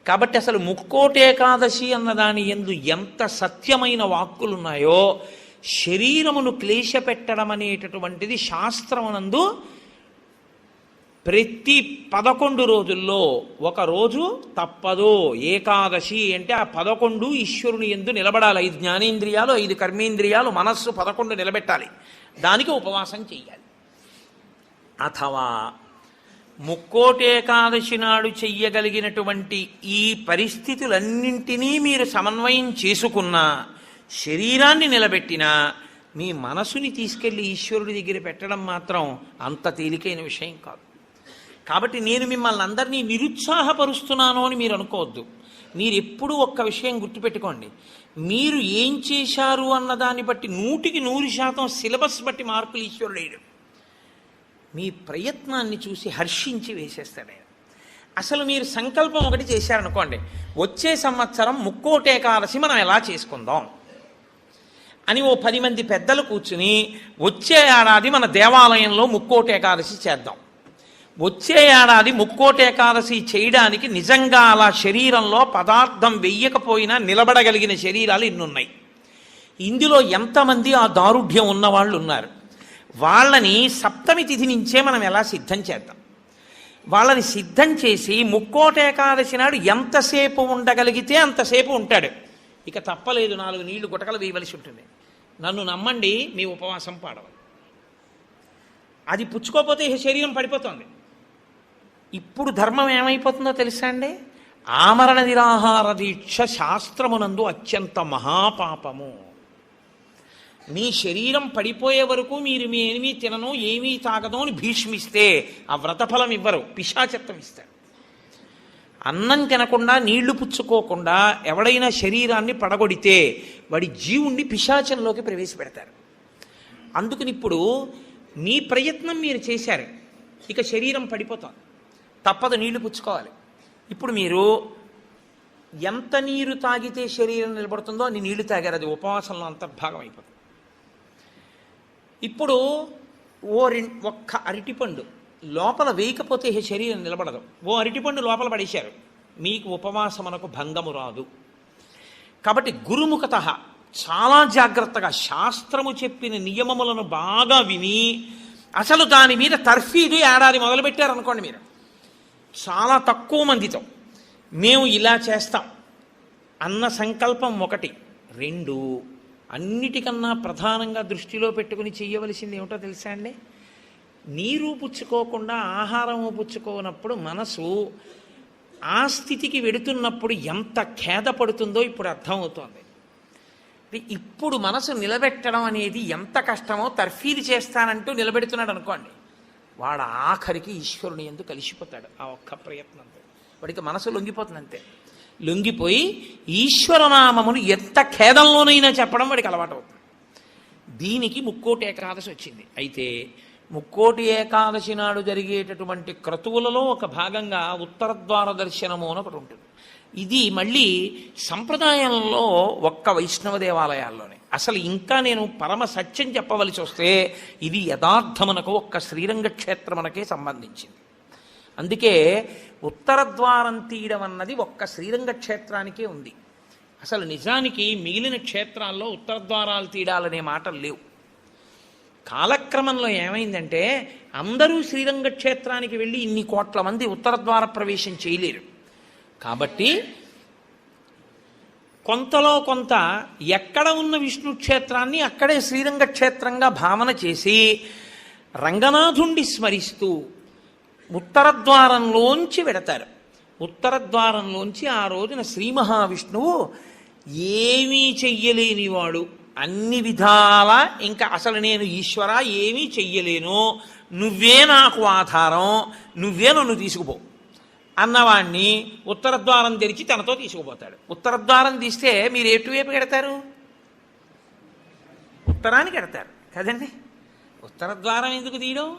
కాబట్టి అసలు ముక్కోటి ఏకాదశి అన్నదాని యందు ఎంత సత్యమైన వాక్కులున్నాయో శరీరమును క్లేశపెట్టడం అనేటటువంటిది శాస్త్రమునందు ప్రతి 11 రోజుల్లో ఒక రోజు తప్పదు. ఏకాదశి అంటే ఆ 11 ఈశ్వరుని యందు నిలబడాలి. 5 జ్ఞానేంద్రియాలు, 5 కర్మేంద్రియాలు, మనస్సు 11 నిలబెట్టాలి. దానికి ఉపవాసం చెయ్యాలి. అథవా ముక్కోటి ఏకాదశి నాడు చెయ్యగలిగినటువంటి ఈ పరిస్థితులన్నింటినీ మీరు సమన్వయం చేసుకున్నా, శరీరాన్ని నిలబెట్టినా, మీ మనసుని తీసుకెళ్లి ఈశ్వరుడి దగ్గర పెట్టడం మాత్రం అంత తేలికైన విషయం కాదు. కాబట్టి నేను మిమ్మల్ని అందరినీ నిరుత్సాహపరుస్తున్నాను అని మీరు అనుకోవద్దు. మీరు ఎప్పుడూ ఒక్క విషయం గుర్తుపెట్టుకోండి, మీరు ఏం చేశారు అన్నదాన్ని బట్టి 100% సిలబస్ బట్టి మార్కులు ఈశ్వరుడు వేయడు. మీ ప్రయత్నాన్ని చూసి హర్షించి వేసేస్తాడు ఆయన. అసలు మీరు సంకల్పం ఒకటి చేశారనుకోండి, వచ్చే సంవత్సరం ముక్కోటి ఏకాదశి మనం ఎలా చేసుకుందాం అని ఓ 10 మంది పెద్దలు కూర్చుని వచ్చే ఏడాది మన దేవాలయంలో ముక్కోటి ఏకాదశి చేద్దాం, వచ్చే ఏడాది ముక్కోటి ఏకాదశి చేయడానికి నిజంగా అలా శరీరంలో పదార్థం వెయ్యకపోయినా నిలబడగలిగిన శరీరాలు ఇన్నున్నాయి. ఇందులో ఎంతమంది ఆ దారుఢ్యం ఉన్నవాళ్ళు ఉన్నారు? వాళ్ళని సప్తమి తిథి నుంచే మనం ఎలా సిద్ధం చేద్దాం. వాళ్ళని సిద్ధం చేసి ముక్కోటి ఏకాదశి నాడు ఎంతసేపు ఉండగలిగితే అంతసేపు ఉంటాడు. ఇక తప్పలేదు, 4 నీళ్లు గుటకలు వేయవలసి ఉంటుంది. నన్ను నమ్మండి, మీ ఉపవాసం పాడవాలి. అది పుచ్చుకోకపోతే శరీరం పడిపోతుంది. ఇప్పుడు ధర్మం ఏమైపోతుందో తెలుసా అండి? ఆమరణ నిరాహార దీక్ష శాస్త్రమునందు అత్యంత మహాపాపము. మీ శరీరం పడిపోయే వరకు మీరు మీ ఏమీ తినను, ఏమీ తాగదు అని భీష్మిస్తే ఆ వ్రతఫలం ఇవ్వరు, పిశాచత్వం ఇస్తారు. అన్నం తినకుండా నీళ్లు పుచ్చుకోకుండా ఎవడైనా శరీరాన్ని పడగొడితే వాడి జీవుణ్ణి పిశాచంలోకి ప్రవేశపెడతారు. అందుకని ఇప్పుడు మీ ప్రయత్నం మీరు చేశారు, ఇక శరీరం పడిపోతుంది, తప్పదు, నీళ్లు పుచ్చుకోవాలి. ఇప్పుడు మీరు ఎంత నీరు తాగితే శరీరం నిలబడుతుందో అన్ని నీళ్లు తాగారు, అది ఉపవాసంలో అంతర్భాగం అయిపోతుంది. ఇప్పుడు ఒక్క అరటిపండు లోపల వేయకపోతే శరీరం నిలబడదు. ఓ అరటిపండు లోపల పడేశారు, మీకు ఉపవాసమునకు భంగము రాదు. కాబట్టి గురుముఖత చాలా జాగ్రత్తగా శాస్త్రము చెప్పిన నియమములను బాగా విని, అసలు దాని మీద తర్ఫీదు ఏడాది మొదలుపెట్టారనుకోండి, మీరు చాలా తక్కువ మందితో మేము ఇలా చేస్తాం అన్న సంకల్పం 1. 2, అన్నిటికన్నా ప్రధానంగా దృష్టిలో పెట్టుకుని చెయ్యవలసింది ఏమిటో తెలుసా అండి? నీరు పుచ్చుకోకుండా ఆహారము పుచ్చుకోనప్పుడు మనసు ఆ స్థితికి వెడుతున్నప్పుడు ఎంత ఖేదపడుతుందో ఇప్పుడు అర్థమవుతోంది. ఇప్పుడు మనసు నిలబెట్టడం అనేది ఎంత కష్టమో తర్ఫీదు చేస్తానంటూ నిలబెడుతున్నాడు అనుకోండి, వాడు ఆఖరికి ఈశ్వరుని యందు కలిసిపోతాడు. ఆ ఒక్క ప్రయత్నంతో వాడికి మనసు లొంగిపోతుంది. అంతే, లొంగిపోయి ఈశ్వరనామమును ఎంత ఖేదంలోనైనా చెప్పడం వాడికి అలవాటు అవుతుంది. దీనికి ముక్కోటి ఏకాదశి వచ్చింది. అయితే ముక్కోటి ఏకాదశి నాడు జరిగేటటువంటి క్రతువులలో ఒక భాగంగా ఉత్తరద్వార దర్శనము అని ఒకటి ఉంటుంది. ఇది మళ్ళీ సంప్రదాయంలో ఒక్క వైష్ణవ దేవాలయాల్లోనే. అసలు ఇంకా నేను పరమ సత్యం చెప్పవలసి వస్తే ఇది యథార్థమునకు ఒక్క శ్రీరంగ క్షేత్రమునకే సంబంధించింది. అందుకే ఉత్తరద్వారం తీయడం అన్నది ఒక్క శ్రీరంగ క్షేత్రానికే ఉంది. అసలు నిజానికి మిగిలిన క్షేత్రాల్లో ఉత్తరద్వారాలు తీయడాలనే మాటలు లేవు. కాలక్రమంలో ఏమైందంటే అందరూ శ్రీరంగ క్షేత్రానికి వెళ్ళి ఇన్ని కోట్ల మంది ఉత్తరద్వార ప్రవేశం చేయలేరు. కాబట్టి కొంతలో కొంత ఎక్కడ ఉన్న విష్ణు క్షేత్రాన్ని అక్కడే శ్రీరంగ క్షేత్రంగా భావన చేసి రంగనాథుణ్ణి స్మరిస్తూ ఉత్తరద్వారంలోంచి వెడతారు. ఉత్తరద్వారంలోంచి ఆ రోజున శ్రీ మహావిష్ణువు ఏమీ చెయ్యలేనివాడు, అన్ని విధాల ఇంకా అసలు నేను ఈశ్వర ఏమీ చెయ్యలేను, నువ్వే నాకు ఆధారం, నువ్వే నన్ను తీసుకుపో అన్నవాణ్ణి ఉత్తరద్వారం తెరిచి తనతో తీసుకుపోతాడు. ఉత్తరద్వారం తీస్తే మీరు ఎటువైపు కడతారు? ఉత్తరానికి కడతారు కదండి. ఉత్తరద్వారం ఎందుకు తీయడం?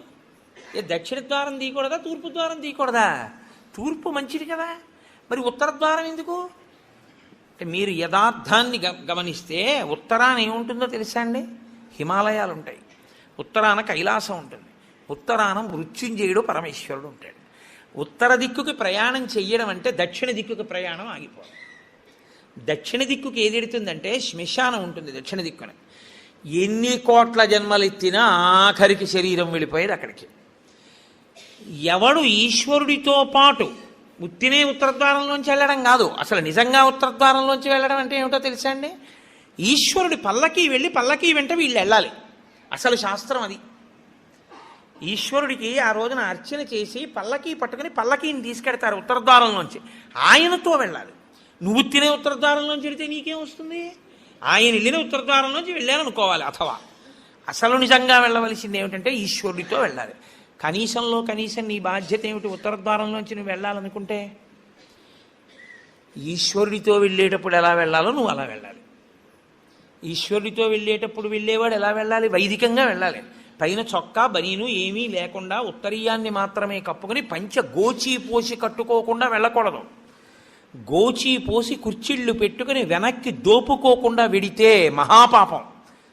దక్షిణ ద్వారం తీయకూడదా, తూర్పు ద్వారం తీయకూడదా? తూర్పు మంచిది కదా, మరి ఉత్తరద్వారం ఎందుకు? అంటే మీరు యథార్థాన్ని గమనిస్తే ఉత్తరాన ఏముంటుందో తెలుసా అండి? హిమాలయాలు ఉంటాయి, ఉత్తరాన కైలాసం ఉంటుంది, ఉత్తరాన మృత్యుంజయుడు పరమేశ్వరుడు ఉంటాడు. ఉత్తర దిక్కుకి ప్రయాణం చెయ్యడం అంటే దక్షిణ దిక్కుకి ప్రయాణం ఆగిపోవడం. దక్షిణ దిక్కుకి ఏది ఎడుతుందంటే శ్మశానం ఉంటుంది దక్షిణ దిక్కున. ఎన్ని కోట్ల జన్మలెత్తినా ఆఖరికి శరీరం వెళ్ళిపోయేది అక్కడికి. ఎవడు ఈశ్వరుడితో పాటు ఉత్తినే ఉత్తరద్వారంలోంచి వెళ్ళడం కాదు, అసలు నిజంగా ఉత్తరద్వారంలోంచి వెళ్ళడం అంటే ఏమిటో తెలుసా అండి? ఈశ్వరుడి పల్లకి వెళ్ళి పల్లకి వెంట వీళ్ళు వెళ్ళాలి. అసలు శాస్త్రం అది. ఈశ్వరుడికి ఆ రోజున అర్చన చేసి పల్లకి పట్టుకుని పల్లకీని తీసుకెడతారు ఉత్తరద్వారంలోంచి. ఆయనతో వెళ్ళాలి. నువ్వు తినే ఉత్తరద్వారంలోంచి వెళితే నీకేం వస్తుంది? ఆయన వెళ్ళిన ఉత్తరద్వారంలోంచి వెళ్ళాలనుకోవాలి. అథవా అసలు నిజంగా వెళ్ళవలసింది ఏమిటంటే ఈశ్వరుడితో వెళ్ళాలి. కనీసంలో కనీసం నీ బాధ్యత ఏమిటి? ఉత్తరద్వారంలోంచి నువ్వు వెళ్ళాలనుకుంటే ఈశ్వరుడితో వెళ్ళేటప్పుడు ఎలా వెళ్ళాలో నువ్వు అలా వెళ్ళాలి. ఈశ్వరుడితో వెళ్ళేటప్పుడు వెళ్ళేవాడు ఎలా వెళ్ళాలి? వైదికంగా వెళ్ళాలి. పైన చొక్కా బనీను ఏమీ లేకుండా ఉత్తరీయాన్ని మాత్రమే కప్పుకొని పంచ గోచి పోసి కట్టుకోకుండా వెళ్ళకూడదు. గోచి పోసి కుర్చీళ్ళు పెట్టుకుని వెనక్కి దోపుకోకుండా వెడితే మహాపాపం.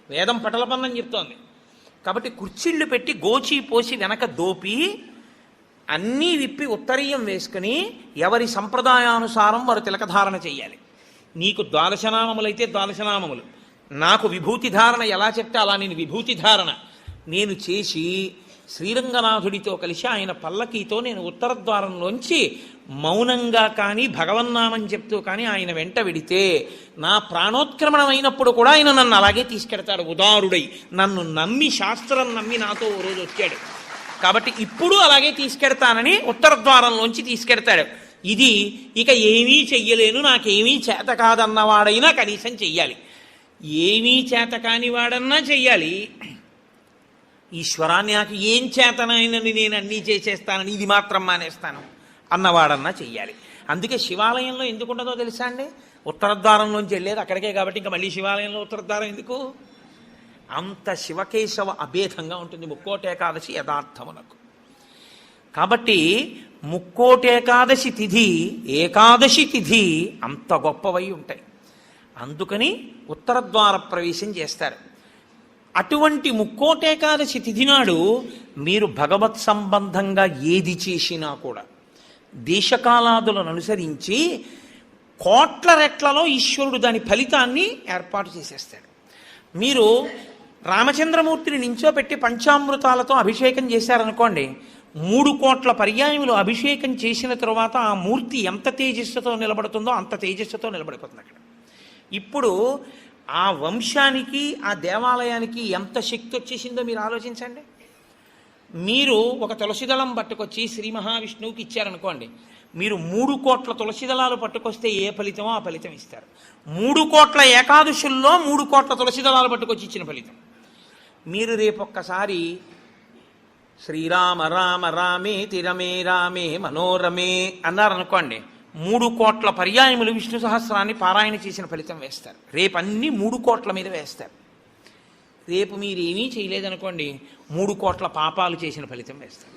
వేదం పటలపన్నం చెప్తోంది. కాబట్టి కుర్చీళ్ళు పెట్టి గోచి పోసి వెనక దోపి అన్నీ విప్పి ఉత్తరీయం వేసుకుని ఎవరి సంప్రదాయానుసారం వారు తిలకధారణ చెయ్యాలి. నీకు ద్వాదశనామములైతే ద్వాదశనామములు, నాకు విభూతి ధారణ ఎలా చెప్తే అలా నేను విభూతి ధారణ నేను చేసి శ్రీరంగనాథుడితో కలిసి ఆయన పల్లకీతో నేను ఉత్తరద్వారంలోంచి మౌనంగా కానీ భగవన్నామని చెప్తూ కానీ ఆయన వెంట వెడితే నా ప్రాణోత్క్రమణం అయినప్పుడు కూడా ఆయన నన్ను అలాగే తీసుకెడతాడు. ఉదారుడై నన్ను నమ్మి, శాస్త్రం నమ్మి నాతో ఓ రోజు వచ్చాడు. కాబట్టి ఇప్పుడు అలాగే తీసుకెడతానని ఉత్తరద్వారంలోంచి తీసుకెడతాడు. ఇది ఇక ఏమీ చెయ్యలేను, నాకేమీ చేత కాదన్నవాడైనా కనీసం చెయ్యాలి. ఏమీ చేత కాని వాడన్నా చెయ్యాలి. ఈశ్వరాన్ని నాకు ఏం చేతనైనని నేను అన్నీ చేసేస్తానని ఇది మాత్రం మానేస్తాను అన్నవాడన్నా చెయ్యాలి. అందుకే శివాలయంలో ఎందుకు ఉండదో తెలుసా అండి? ఉత్తరద్వారంలోంచి వెళ్ళేది అక్కడికే కాబట్టి ఇంకా మళ్ళీ శివాలయంలో ఉత్తరద్వారం ఎందుకు? అంత శివకేశవ అభేదంగా ఉంటుంది ముక్కోటేకాదశి యథార్థమునకు. కాబట్టి ముక్కోటేకాదశి తిథి, ఏకాదశి తిథి అంత గొప్పవై ఉంటాయి. అందుకని ఉత్తరద్వార ప్రవేశం చేస్తారు. అటువంటి ముక్కోటేకాదశి తిథి నాడు మీరు భగవత్ సంబంధంగా ఏది చేసినా కూడా దేశకాలాదులను అనుసరించి కోట్ల రెట్లలో ఈశ్వరుడు దాని ఫలితాన్ని ఏర్పాటు చేసేస్తాడు. మీరు రామచంద్రమూర్తిని నించోపెట్టి పంచామృతాలతో అభిషేకం చేశారనుకోండి, 3 కోట్ల పర్యాయములు అభిషేకం చేసిన తరువాత ఆ మూర్తి ఎంత తేజస్సుతో నిలబడుతుందో అంత తేజస్సుతో నిలబడిపోతుంది అక్కడ. ఇప్పుడు ఆ వంశానికి ఆ దేవాలయానికి ఎంత శక్తి వచ్చేసిందో మీరు ఆలోచించండి. మీరు ఒక తులసిదళం పట్టుకొచ్చి శ్రీ మహావిష్ణువుకి ఇచ్చారనుకోండి, మీరు 3 కోట్ల తులసిదళాలు పట్టుకొస్తే ఏ ఫలితమో ఆ ఫలితం ఇస్తారు. 3 కోట్ల ఏకాదశుల్లో 3 కోట్ల తులసిదళాలు పట్టుకొచ్చి ఇచ్చిన ఫలితం. మీరు రేపొక్కసారి శ్రీరామ రామ రామే తిరమే రామే మనోరమే అన్నారనుకోండి, 3 కోట్ల పర్యాయములు విష్ణు సహస్రాన్ని పారాయణ చేసిన ఫలితం వేస్తారు. రేపు అన్ని 3 కోట్ల మీద వేస్తారు. రేపు మీరేమీ చేయలేదనుకోండి, 3 కోట్ల పాపాలు చేసిన ఫలితం వేస్తారు.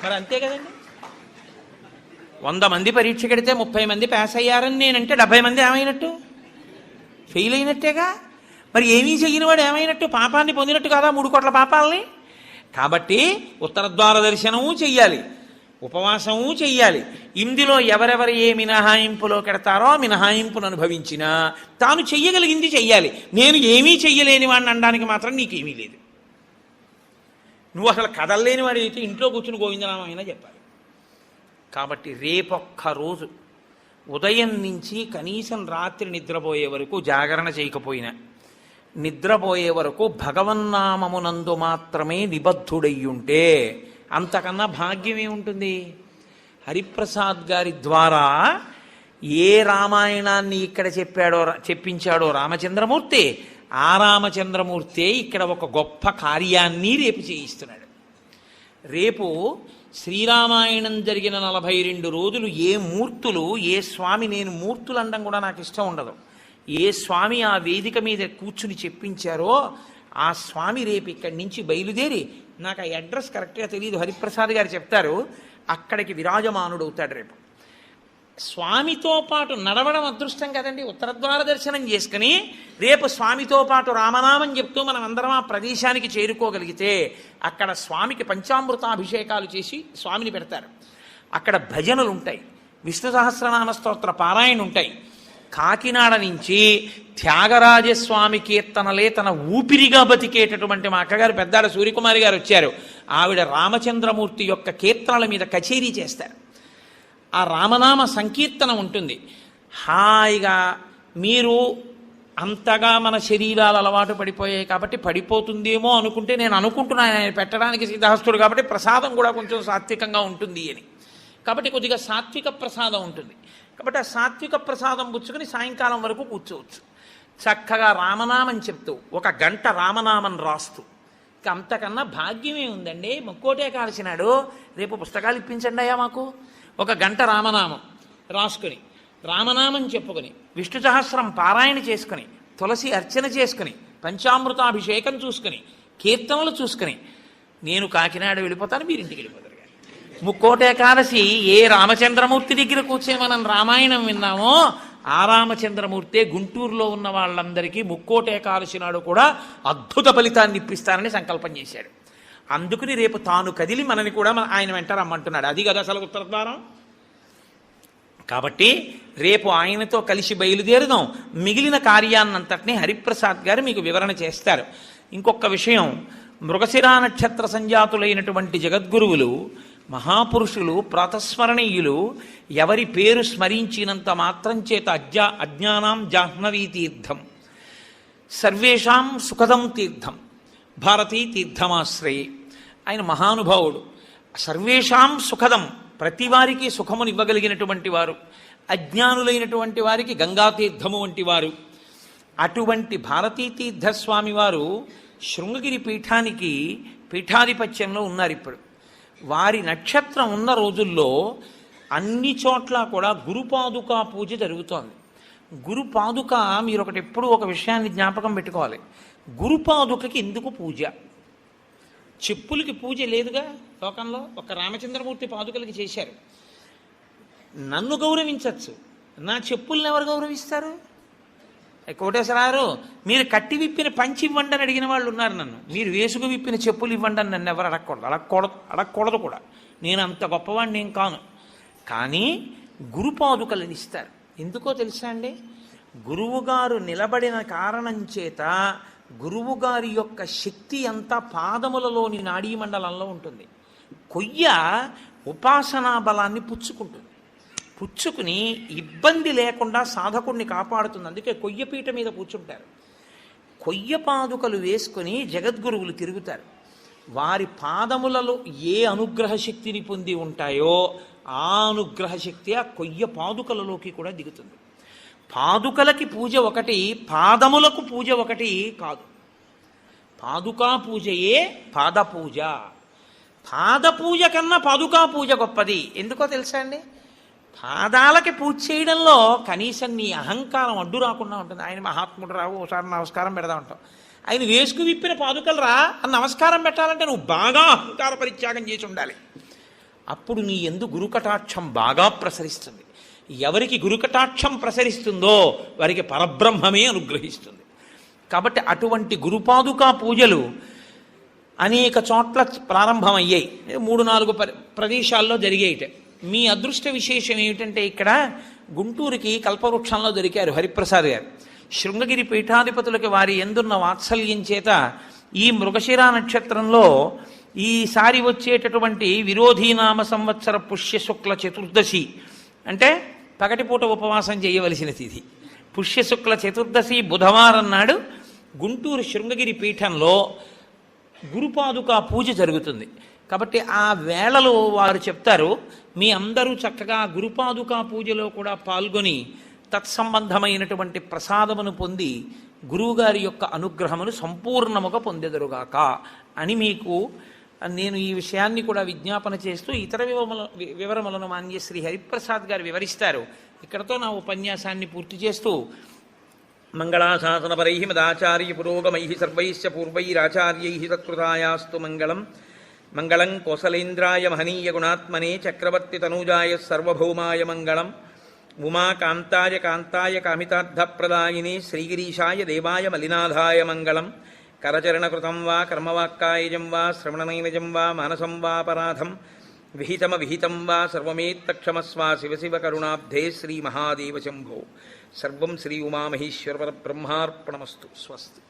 మరి అంతే కదండి. 100 మంది పరీక్ష కడితే 30 మంది పాస్ అయ్యారని నేనంటే 70 మంది ఏమైనట్టు? ఫెయిల్ అయినట్టేగా. మరి ఏమీ చెయ్యని వాడు ఏమైనట్టు? పాపాన్ని పొందినట్టు కాదా 3 కోట్ల పాపాలని? కాబట్టి ఉత్తరద్వార దర్శనము చెయ్యాలి, ఉపవాసము చెయ్యాలి. ఇందులో ఎవరెవరు ఏ మినహాయింపులో కెడతారో ఆ మినహాయింపును అనుభవించినా తాను చెయ్యగలిగింది చెయ్యాలి. నేను ఏమీ చెయ్యలేని వాడిని అనడానికి మాత్రం నీకేమీ లేదు. నువ్వు అసలు కదలలేని వాడు అయితే ఇంట్లో కూర్చుని గోవిందనామైనా చెప్పాలి. కాబట్టి రేపొక్క రోజు ఉదయం నుంచి కనీసం రాత్రి నిద్రపోయే వరకు జాగరణ చేయకపోయినా నిద్రపోయే వరకు భగవన్నామమునందు మాత్రమే నిబద్ధుడయ్యుంటే అంతకన్నా భాగ్యమే ఉంటుంది. హరిప్రసాద్ గారి ద్వారా ఏ రామాయణాన్ని ఇక్కడ చెప్పించాడో రామచంద్రమూర్తి, ఆ రామచంద్రమూర్తే ఇక్కడ ఒక గొప్ప కార్యాన్ని రేపు చేయిస్తున్నాడు. రేపు శ్రీరామాయణం జరిగిన 42 రోజులు ఏ మూర్తులు, ఏ స్వామి, నేను మూర్తులు అనడం కూడా నాకు ఇష్టం ఉండదు, ఏ స్వామి ఆ వేదిక మీద కూర్చుని చెప్పించారో ఆ స్వామి రేపు ఇక్కడి నుంచి బయలుదేరి, నాకు ఆ అడ్రస్ కరెక్ట్గా తెలియదు, హరిప్రసాద్ గారు చెప్తారు, అక్కడికి విరాజమానుడు అవుతాడు. రేపు స్వామితో పాటు నడవడం అదృష్టం కదండి. ఉత్తరద్వార దర్శనం చేసుకుని రేపు స్వామితో పాటు రామనామం చెప్తూ మనం అందరం ఆ ప్రదేశానికి చేరుకోగలిగితే అక్కడ స్వామికి పంచామృతాభిషేకాలు చేసి స్వామిని పెడతారు. అక్కడ భజనలు ఉంటాయి, విష్ణు సహస్రనామ స్తోత్ర పారాయణ ఉంటాయి. కాకినాడ నుంచి త్యాగరాజస్వామి కీర్తనలే తన ఊపిరిగా బతికేటటువంటి మా అక్కగారు పెద్దాడ సూర్యకుమారి గారు వచ్చారు. ఆవిడ రామచంద్రమూర్తి యొక్క కీర్తనల మీద కచేరీ చేస్తారు. ఆ రామనామ సంకీర్తన ఉంటుంది. హాయిగా మీరు అంతగా మన శరీరాలు అలవాటు పడిపోయాయి కాబట్టి పడిపోతుందేమో అనుకుంటే, నేను అనుకుంటున్నాను ఆయన పెట్టడానికి సిద్ధహస్తుడు కాబట్టి ప్రసాదం కూడా కొంచెం సాత్వికంగా ఉంటుంది అని. కాబట్టి కొద్దిగా సాత్విక ప్రసాదం ఉంటుంది. కాబట్టి ఆ సాత్విక ప్రసాదం పుచ్చుకొని సాయంకాలం వరకు కూర్చోవచ్చు. చక్కగా రామనామం చెప్తూ 1 గంట రామనామం రాస్తూ. ఇక అంతకన్నా భాగ్యమే ఉందండి. ముక్కోటే కాల్చినాడు, రేపు పుస్తకాలు ఇప్పించండి అయ్యా మాకు. 1 గంట రామనామం రాసుకుని, రామనామం చెప్పుకొని, విష్ణు సహస్రం పారాయణ చేసుకుని, తులసి అర్చన చేసుకుని, పంచామృతాభిషేకం చూసుకుని, కీర్తనలు చూసుకుని, నేను కాకినాడ వెళ్ళిపోతాను, మీరు ఇంటికి వెళ్ళిపోతారు. ముక్కోటి ఏకాదశి ఏ రామచంద్రమూర్తి దగ్గర కూర్చొని మనం రామాయణం విన్నామో ఆ రామచంద్రమూర్తే గుంటూరులో ఉన్న వాళ్ళందరికీ ముక్కోటి ఏకాదశి నాడు కూడా అద్భుత ఫలితాన్ని ఇప్పిస్తానని సంకల్పం చేశాడు. అందుకుని రేపు తాను కదిలి మనని కూడా ఆయన వెంట రమ్మంటున్నాడు. అది కదా అసలు ఉత్తరద్వారం. కాబట్టి రేపు ఆయనతో కలిసి బయలుదేరుదాం. మిగిలిన కార్యాన్నంతటినీ హరిప్రసాద్ గారు మీకు వివరణ చేస్తారు. ఇంకొక విషయం, మృగశిరా నక్షత్ర సంజాతులైనటువంటి జగద్గురువులు, మహాపురుషులు, ప్రాతస్మరణీయులు ఎవరి పేరు స్మరించినంత మాత్రం చేత అజ్ఞానాం జాహ్నవీ తీర్థం, సర్వేషాం సుఖదం తీర్థం, భారతీ తీర్థమాశ్రయే. ఆయన మహానుభావుడు. సర్వేషాం సుఖదం, ప్రతి వారికి సుఖమును ఇవ్వగలిగినటువంటి వారు. అజ్ఞానులైనటువంటి వారికి గంగాతీర్థము వంటి వారు. అటువంటి భారతీ తీర్థస్వామి వారు శృంగగిరి పీఠానికి పీఠాధిపత్యంలో ఉన్నారు. ఇప్పుడు వారి నక్షత్రం ఉన్న రోజుల్లో అన్ని చోట్ల కూడా గురుపాదుకా పూజ జరుగుతోంది. గురుపాదుక, మీరు ఎప్పుడు ఒక విషయాన్ని జ్ఞాపకం పెట్టుకోవాలి. గురుపాదుకకి ఎందుకు పూజ? చెప్పులకి పూజ లేదుగా లోకంలో. ఒక రామచంద్రమూర్తి పాదుకలకి చేశారు. నన్ను గౌరవించవచ్చు, నా చెప్పుల్ని ఎవరు గౌరవిస్తారు? కోటేశ్వరారు, మీరు కట్టి విప్పిన పంచి ఇవ్వండి అని అడిగిన వాళ్ళు ఉన్నారు నన్ను. మీరు వేసుకు విప్పిన చెప్పులు ఇవ్వండి అని నన్ను ఎవరు అడగకూడదు కూడా. నేను అంత గొప్పవాడిని ఏం కాను. కానీ గురుపాదుకలను ఇస్తారు. ఎందుకో తెలుసా అండి? గురువుగారు నిలబడిన కారణం చేత గురువుగారి యొక్క శక్తి అంతా పాదములలోని నాడీ మండలంలో ఉంటుంది. కొయ్య ఉపాసనా బలాన్ని పుచ్చుకుంటుంది. పుచ్చుకుని ఇబ్బంది లేకుండా సాధకుడిని కాపాడుతుంది. అందుకే కొయ్యపీట మీద కూర్చుంటారు. కొయ్య పాదుకలు వేసుకొని జగద్గురువులు తిరుగుతారు. వారి పాదములలో ఏ అనుగ్రహ శక్తిని పొంది ఉంటాయో ఆ అనుగ్రహ శక్తి ఆ కొయ్య పాదుకలలోకి కూడా దిగుతుంది. పాదుకలకి పూజ ఒకటి, పాదములకు పూజ ఒకటి కాదు. పాదుకా పూజయే పాదపూజ. పాదపూజ కన్నా పాదుకా పూజ గొప్పది. ఎందుకో తెలుసా అండి? పాదాలకి పూజ చేయడంలో కనీసం నీ అహంకారం అడ్డు రాకుండా ఉంటుంది. ఆయన మహాత్ముడు రావు, ఒకసారి నమస్కారం పెడదా ఉంటాం. ఆయన వేసుకు విప్పిన పాదుకలు రా అని నమస్కారం పెట్టాలంటే నువ్వు బాగా అహంకార పరిత్యాగం చేసి ఉండాలి. అప్పుడు నీ యందు గురుకటాక్షం బాగా ప్రసరిస్తుంది. ఎవరికి గురుకటాక్షం ప్రసరిస్తుందో వారికి పరబ్రహ్మమే అనుగ్రహిస్తుంది. కాబట్టి అటువంటి గురుపాదుకా పూజలు అనేక చోట్ల ప్రారంభమయ్యాయి. 3-4 ప్రదేశాల్లో జరిగేయట. మీ అదృష్ట విశేషం ఏమిటంటే ఇక్కడ గుంటూరుకి కల్పవృక్షంలో దొరికారు హరిప్రసాద్ గారు. శృంగగిరి పీఠాధిపతులకి వారి ఎందున్న వాత్సల్యం చేత ఈ మృగశిరా నక్షత్రంలో ఈసారి వచ్చేటటువంటి విరోధీనామ సంవత్సర పుష్యశుక్ల చతుర్దశి అంటే పగటిపూట ఉపవాసం చేయవలసిన తిథి. పుష్యశుక్ల చతుర్దశి బుధవారం నాడు గుంటూరు శృంగగిరి పీఠంలో గురుపాదుకా పూజ జరుగుతుంది. కాబట్టి ఆ వేళలో వారు చెప్తారు, మీ అందరూ చక్కగా గురుపాదుకా పూజలో కూడా పాల్గొని తత్సంబంధమైనటువంటి ప్రసాదమును పొంది గురువుగారి యొక్క అనుగ్రహమును సంపూర్ణముగా పొందెదరుగాక అని మీకు నేను ఈ విషయాన్ని కూడా విజ్ఞాపన చేస్తూ ఇతర వివరములను మాన్య శ్రీ హరిప్రసాద్ గారు వివరిస్తారు. ఇక్కడతో నా ఉపన్యాసాన్ని పూర్తి చేస్తూ మంగళాశాసనపరై మదాచార్య పురోగమై సర్వైశ్చ పూర్వైరాచార్యై తత్కృతాయాస్తు మంగళం. మంగళం కోసలేంద్రాయ మహనీయ గుణాత్మనే చక్రవర్తి తనూజాయ సర్వభౌమాయ మంగళం. ఉమాకాంతాయ కాంతాయ కామితార్థప్రదాయిని శ్రీగిరీశాయ దేవాయ మలినాథాయ మంగళం. కరచరణకృతం వా కర్మవాక్కాయజం వా శ్రవణనైనజం వా మానసం వాపరాధం విహితమవిహితం వా సర్వమేత్తక్షమస్వ శివ శివ కరుణాబ్ధే శ్రీ మహాదేవ శంభో. సర్వం శ్రీ ఉమామహేశ్వర పరబ్రహ్మార్పణమస్తు. స్వస్తి.